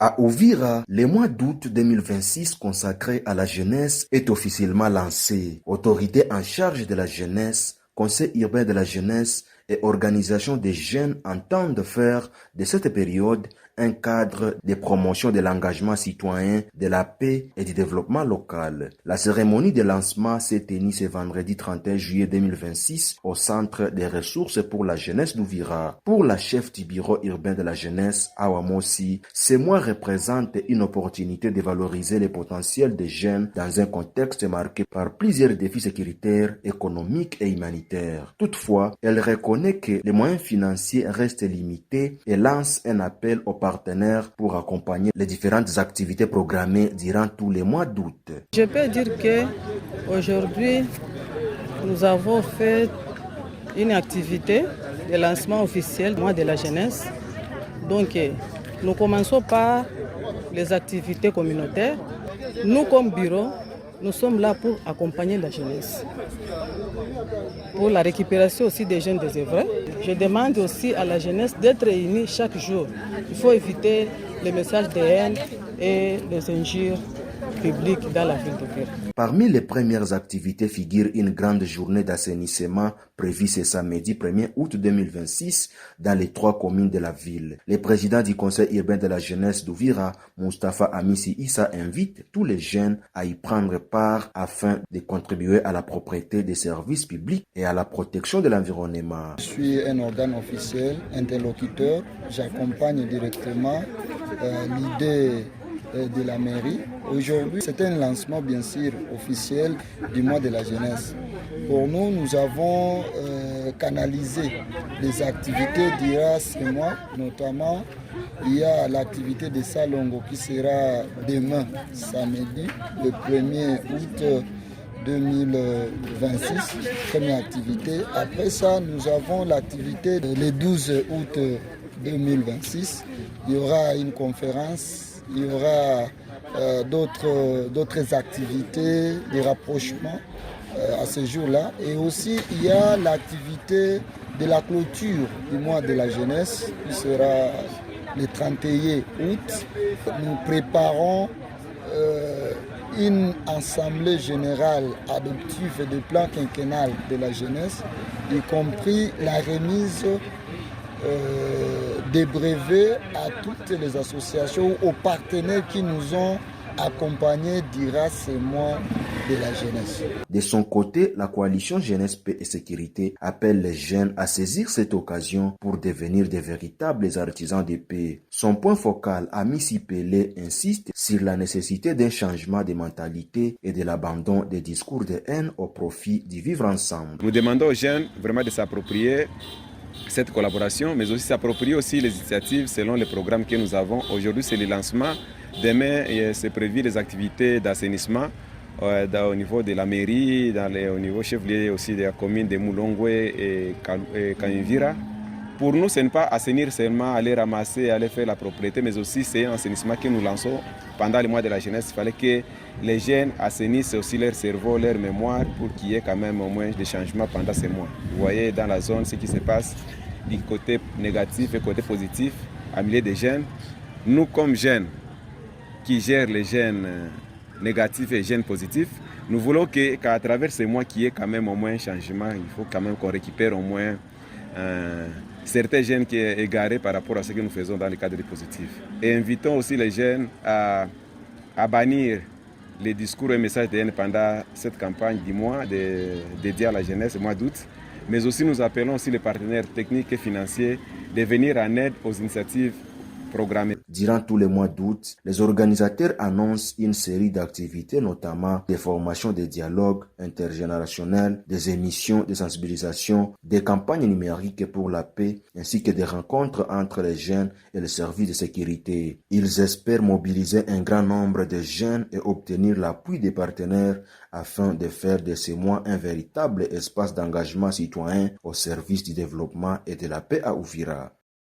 À Uvira, le mois d'août 2026 consacré à la jeunesse est officiellement lancé. Autorité en charge de la jeunesse, Conseil urbain de la jeunesse et organisation des jeunes entendent faire de cette période un cadre de promotion de l'engagement citoyen, de la paix et du développement local. La cérémonie de lancement s'est tenue ce vendredi 31 juillet 2026 au Centre des ressources pour la jeunesse d'Uvira. Pour la chef du bureau urbain de la jeunesse, Awa Mosi, ce mois représente une opportunité de valoriser les potentiels des jeunes dans un contexte marqué par plusieurs défis sécuritaires, économiques et humanitaires. Toutefois, elle reconnaît que les moyens financiers restent limités et lance un appel aux partenaires pour accompagner les différentes activités programmées durant tous les mois d'août. Je peux dire que aujourd'hui, nous avons fait une activité de lancement officiel du mois de la jeunesse. Donc, nous commençons par les activités communautaires. Nous, comme bureau, nous sommes là pour accompagner la jeunesse. Pour la récupération aussi des jeunes désœuvrés. Je demande aussi à la jeunesse d'être réunie chaque jour. Il faut éviter les messages de haine et les injures publiques dans la ville d'Uvira. Parmi les premières activités figure une grande journée d'assainissement prévue ce samedi 1er août 2026 dans les 3 communes de la ville. Le président du conseil urbain de la jeunesse d'Uvira, Mustafa Amissi Issa, invite tous les jeunes à y prendre part afin de contribuer à la propreté des services publics et à la protection de l'environnement. Je suis un organe officiel, interlocuteur. J'accompagne directement l'idée de la mairie. Aujourd'hui, c'est un lancement bien sûr officiel du mois de la jeunesse. Pour nous, nous avons canalisé les activités durant ce mois, notamment il y a l'activité de Salongo qui sera demain, samedi, le 1er août 2026, première activité. Après ça, nous avons l'activité le 12 août 2026. Il y aura une conférence. Il y aura d'autres activités, des rapprochements à ce jour-là. Et aussi, il y a l'activité de la clôture du mois de la jeunesse qui sera le 31 août. Nous préparons une assemblée générale adoptive de plan quinquennal de la jeunesse, y compris la remise des brevets à toutes les associations ou aux partenaires qui nous ont accompagnés durant ces mois de la jeunesse. De son côté, la coalition Jeunesse, Paix et Sécurité appelle les jeunes à saisir cette occasion pour devenir de véritables artisans de paix. Son point focal, Amissi Pelé, insiste sur la nécessité d'un changement de mentalité et de l'abandon des discours de haine au profit du vivre ensemble. Nous demandons aux jeunes vraiment de s'approprier cette collaboration, mais aussi s'approprier aussi les initiatives selon les programmes que nous avons. Aujourd'hui, c'est le lancement. Demain, c'est prévu les activités d'assainissement au niveau de la mairie, au niveau chef-lieu aussi de la commune de Moulongwe et Kanyvira. Pour nous, ce n'est pas assainir seulement, aller ramasser, aller faire la propriété, mais aussi c'est un assainissement que nous lançons pendant le mois de la jeunesse. Il fallait que les jeunes assainissent aussi leur cerveau, leur mémoire, pour qu'il y ait quand même au moins des changements pendant ces mois. Vous voyez dans la zone ce qui se passe du côté négatif et côté positif, à milieu des jeunes. Nous, comme jeunes qui gèrent les jeunes négatifs et jeunes positifs, nous voulons qu'à travers ces mois qu'il y ait quand même au moins un changement. Il faut quand même qu'on récupère au moins certains jeunes qui sont égarés par rapport à ce que nous faisons dans le cadre du positif. Et invitons aussi les jeunes à bannir les discours et messages de haine pendant cette campagne du mois dédiée à la jeunesse, le mois d'août. Mais aussi nous appelons aussi les partenaires techniques et financiers de venir en aide aux initiatives programmées. Durant tous les mois d'août, les organisateurs annoncent une série d'activités, notamment des formations de dialogue intergénérationnel, des émissions de sensibilisation, des campagnes numériques pour la paix, ainsi que des rencontres entre les jeunes et les services de sécurité. Ils espèrent mobiliser un grand nombre de jeunes et obtenir l'appui des partenaires afin de faire de ces mois un véritable espace d'engagement citoyen au service du développement et de la paix à Uvira.